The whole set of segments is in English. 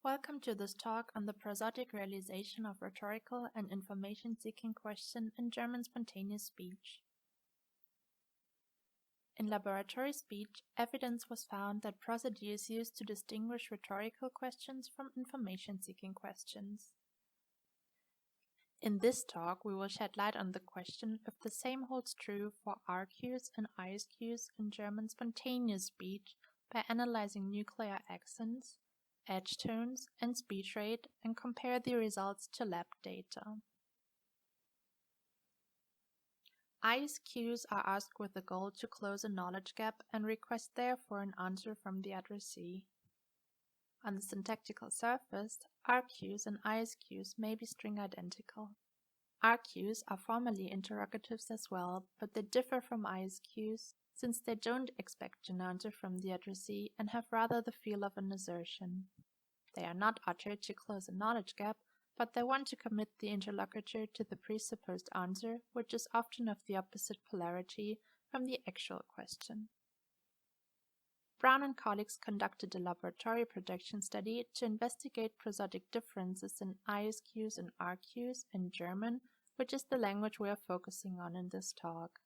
Welcome to this talk on the prosodic realization of rhetorical and information-seeking question in German spontaneous speech. In laboratory speech, evidence was found that prosody is used to distinguish rhetorical questions from information-seeking questions. In this talk, we will shed light on the question if the same holds true for RQs and ISQs in German spontaneous speech by analyzing nuclear accents, edge tones, and speech rate, and compare the results to lab data. ISQs are asked with the goal to close a knowledge gap and request therefore an answer from the addressee. On the syntactical surface, RQs and ISQs may be string identical. RQs are formally interrogatives as well, but they differ from ISQs since they don't expect an answer from the addressee and have rather the feel of an assertion. They are not uttered to close a knowledge gap, but they want to commit the interlocutor to the presupposed answer, which is often of the opposite polarity from the actual question. Braun and colleagues conducted a laboratory production study to investigate prosodic differences in ISQs and RQs in German, which is the language we are focusing on in this talk.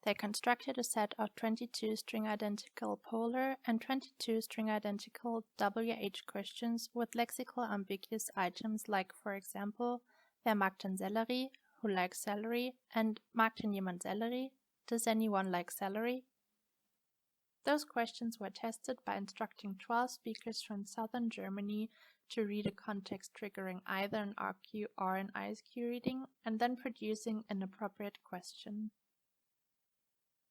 They constructed a set of 22 string-identical polar and 22 string-identical WH questions with lexical ambiguous items like, for example, wer mag den Sellerie, who likes celery, and mag denn jemand Sellerie, does anyone like celery? Those questions were tested by instructing 12 speakers from southern Germany to read a context triggering either an RQ or an ISQ reading, and then producing an appropriate question.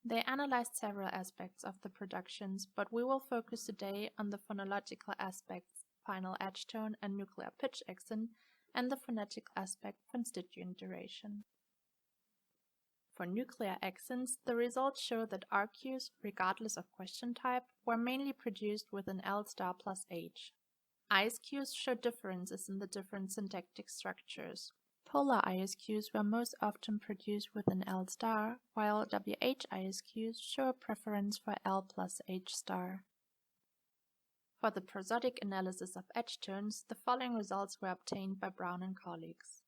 They analyzed several aspects of the productions, but we will focus today on the phonological aspects, final edge tone and nuclear pitch accent, and the phonetic aspect, constituent duration. For nuclear accents, the results show that RQs, regardless of question type, were mainly produced with an L star plus H. ISQs show differences in the different syntactic structures. Polar ISQs were most often produced with an L star, while WH ISQs show a preference for L plus H star. For the prosodic analysis of edge tones, the following results were obtained by Braun and colleagues.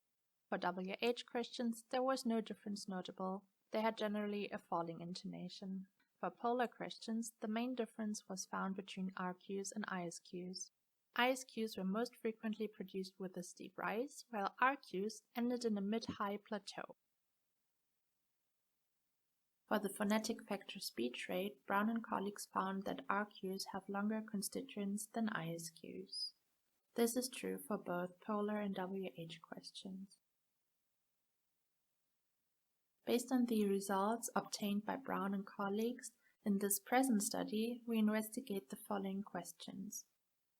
For WH questions, there was no difference notable. They had generally a falling intonation. For polar questions, the main difference was found between RQs and ISQs. ISQs were most frequently produced with a steep rise, while RQs ended in a mid-high plateau. For the phonetic factor speech rate, Braun and colleagues found that RQs have longer constituents than ISQs. This is true for both polar and WH questions. Based on the results obtained by Braun and colleagues, in this present study, we investigate the following questions.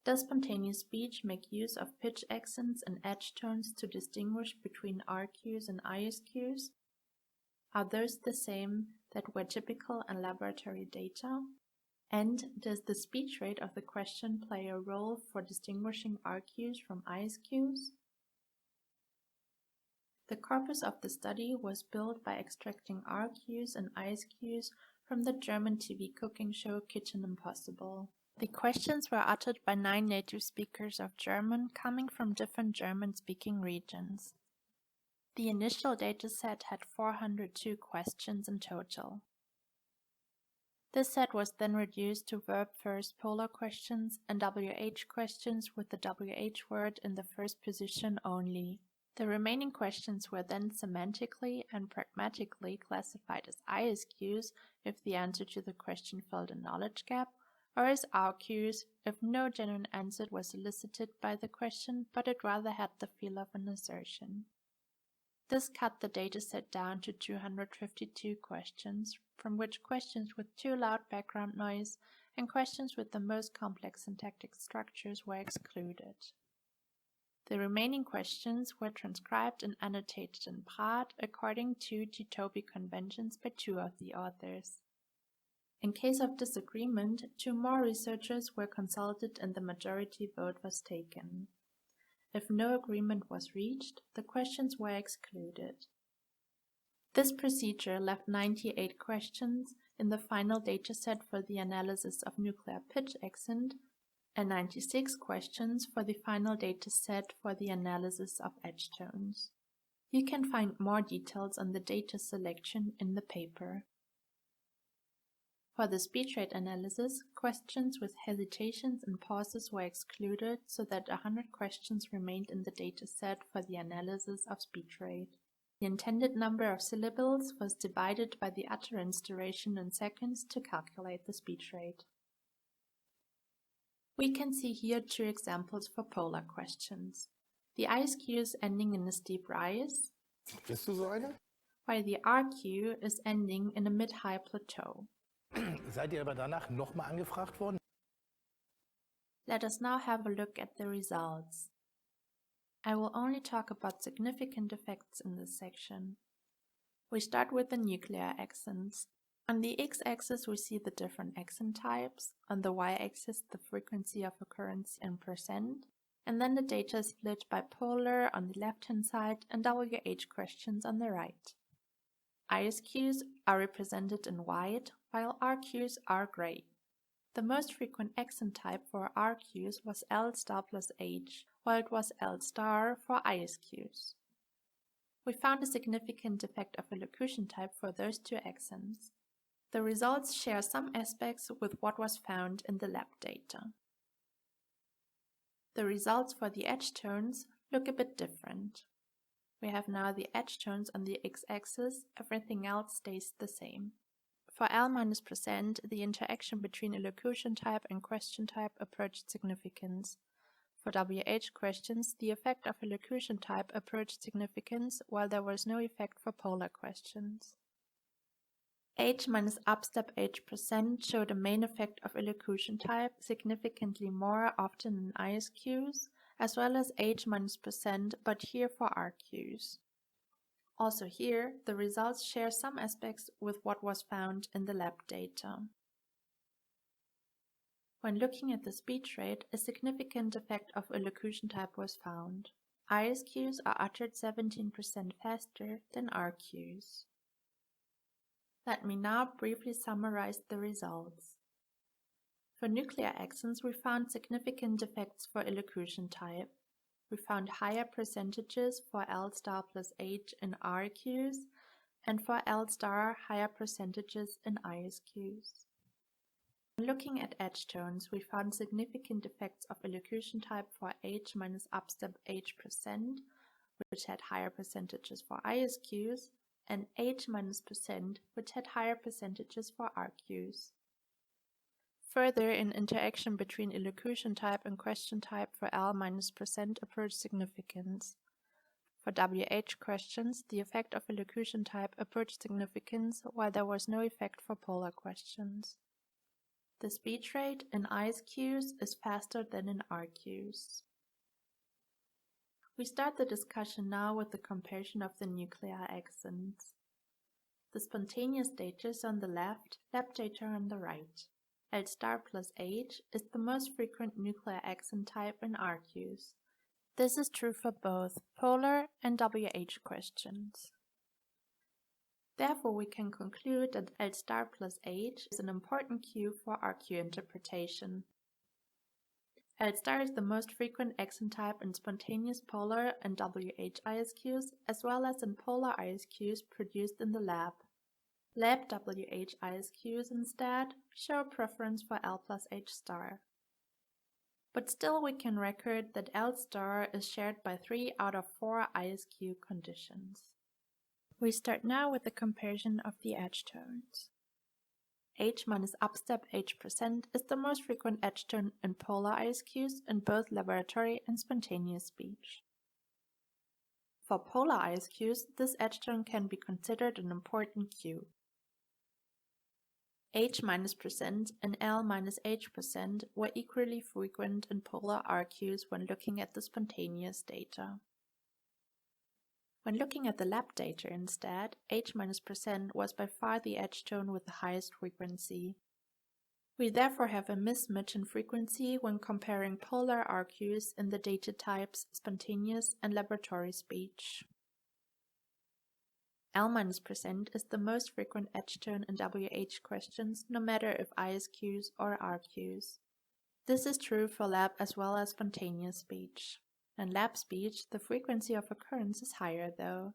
Does spontaneous speech make use of pitch accents and edge tones to distinguish between RQs and ISQs? Are those the same that were typical in laboratory data? And does the speech rate of the question play a role for distinguishing RQs from ISQs? The corpus of the study was built by extracting RQs and ISQs from the German TV cooking show Kitchen Impossible. The questions were uttered by 9 native speakers of German coming from different German-speaking regions. The initial dataset had 402 questions in total. This set was then reduced to verb-first polar questions and WH questions with the WH word in the first position only. The remaining questions were then semantically and pragmatically classified as ISQs if the answer to the question filled a knowledge gap, or as RQs if no genuine answer was elicited by the question, but it rather had the feel of an assertion. This cut the dataset down to 252 questions, from which questions with too loud background noise and questions with the most complex syntactic structures were excluded. The remaining questions were transcribed and annotated in part according to Jacobi conventions by 2 of the authors. In case of disagreement, 2 more researchers were consulted and the majority vote was taken. If no agreement was reached, the questions were excluded. This procedure left 98 questions in the final dataset for the analysis of nuclear pitch accent and 96 questions for the final data set for the analysis of edge tones. You can find more details on the data selection in the paper. For the speech rate analysis, questions with hesitations and pauses were excluded so that 100 questions remained in the dataset for the analysis of speech rate. The intended number of syllables was divided by the utterance duration in seconds to calculate the speech rate. We can see here two examples for polar questions. The ISQ is ending in a steep rise, Bist du so eine? while the RQ is ending in a mid-high plateau. Seid ihr aber danach nochmal angefragt worden? Let us now have a look at the results. I will only talk about significant effects in this section. We start with the nuclear accents. On the x-axis we see the different accent types, on the y-axis the frequency of occurrence in percent, and then the data is split by polar on the left-hand side and WH questions on the right. ISQs are represented in white, while RQs are gray. The most frequent accent type for RQs was L* plus H, while it was L* for ISQs. We found a significant effect of elocution type for those two accents. The results share some aspects with what was found in the lab data. The results for the edge tones look a bit different. We have now the edge tones on the x-axis, everything else stays the same. For L-%, the interaction between elocution type and question type approached significance. For WH questions, the effect of elocution type approached significance, while there was no effect for polar questions. H-upstep H% showed a main effect of elocution type significantly more often in ISQs, as well as H-%, but here for RQs. Also here, the results share some aspects with what was found in the lab data. When looking at the speech rate, a significant effect of elocution type was found. ISQs are uttered 17% faster than RQs. Let me now briefly summarize the results. For nuclear accents, we found significant effects for elocution type. We found higher percentages for L* plus H in RQs, and for L* higher percentages in ISQs. When looking at edge tones, we found significant effects of elocution type for H-upstep H%, which had higher percentages for ISQs, and H-%, which had higher percentages for RQs. Further, in interaction between elocution type and question type for L-% approached significance. For WH questions, the effect of elocution type approached significance, while there was no effect for polar questions. The speech rate in ISQs is faster than in RQs. We start the discussion now with the comparison of the nuclear accents. The spontaneous data is on the left, lab data on the right. L* plus H is the most frequent nuclear accent type in RQs. This is true for both polar and WH questions. Therefore, we can conclude that L* plus H is an important cue for RQ interpretation. L* is the most frequent accent type in spontaneous polar and WH ISQs, as well as in polar ISQs produced in the lab. Lab WH ISQs instead show a preference for L plus H*. But still we can record that L* is shared by 3 out of 4 ISQ conditions. We start now with the comparison of the edge tones. H-upstep H% is the most frequent edge tone in polar ISQs in both laboratory and spontaneous speech. For polar ISQs, this edge tone can be considered an important cue. H-% and L-H% were equally frequent in polar RQs when looking at the spontaneous data. When looking at the lab data instead, H-% was by far the edge tone with the highest frequency. We therefore have a mismatch in frequency when comparing polar RQs in the data types spontaneous and laboratory speech. L-% is the most frequent edge tone in WH questions, no matter if ISQs or RQs. This is true for lab as well as spontaneous speech. In lab speech, the frequency of occurrence is higher though.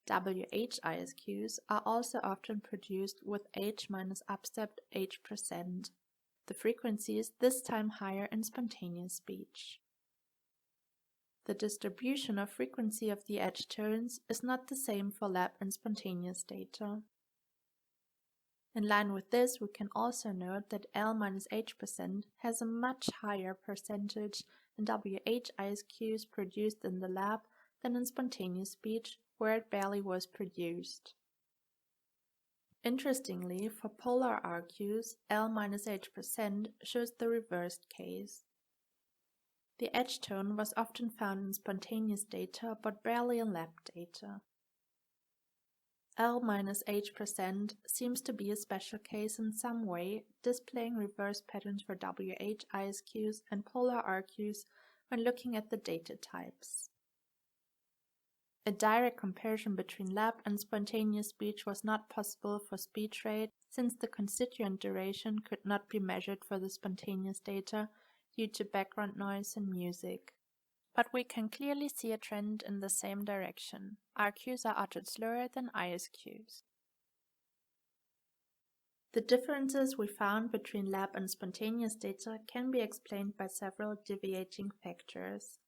WH ISQs are also often produced with H minus upstepped H%. The frequency is this time higher in spontaneous speech. The distribution of frequency of the H tones is not the same for lab and spontaneous data. In line with this, we can also note that L-H% has a much higher percentage in WH ISQs produced in the lab than in spontaneous speech, where it barely was produced. Interestingly, for polar RQs, L-H% shows the reversed case. The H tone was often found in spontaneous data but barely in lab data. L-H% seems to be a special case in some way, displaying reverse patterns for WH ISQs and polar RQs when looking at the data types. A direct comparison between lab and spontaneous speech was not possible for speech rate, since the constituent duration could not be measured for the spontaneous data due to background noise and music. But we can clearly see a trend in the same direction. RQs are uttered slower than ISQs. The differences we found between lab and spontaneous data can be explained by several deviating factors.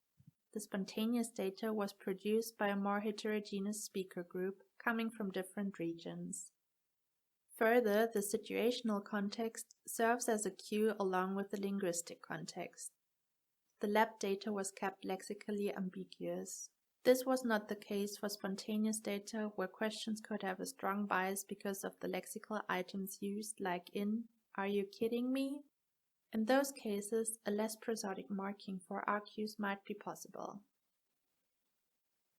The spontaneous data was produced by a more heterogeneous speaker group coming from different regions. Further, the situational context serves as a cue along with the linguistic context. The lab data was kept lexically ambiguous. This was not the case for spontaneous data, where questions could have a strong bias because of the lexical items used, like in "Are you kidding me?" In those cases, a less prosodic marking for RQs might be possible.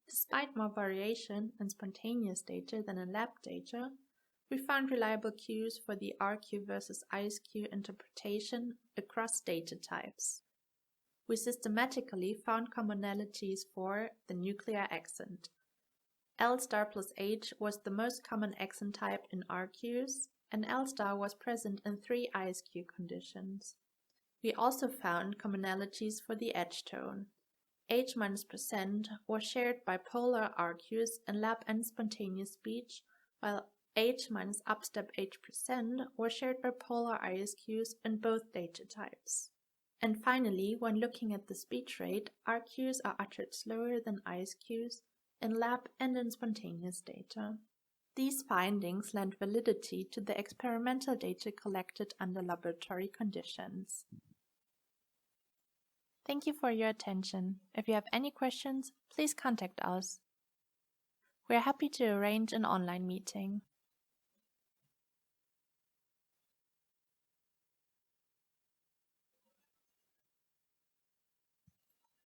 Despite more variation in spontaneous data than in lab data, we found reliable cues for the RQ versus ISQ interpretation across data types. We systematically found commonalities for the nuclear accent. L* plus H was the most common accent type in RQs, and L* was present in 3 ISQ conditions. We also found commonalities for the H tone. H- % was shared by polar RQs in lab and spontaneous speech, while H- upstep H% was shared by polar ISQs in both data types. And finally, when looking at the speech rate, RQs are uttered slower than ISQs in lab and in spontaneous data. These findings lend validity to the experimental data collected under laboratory conditions. Thank you for your attention. If you have any questions, please contact us. We are happy to arrange an online meeting.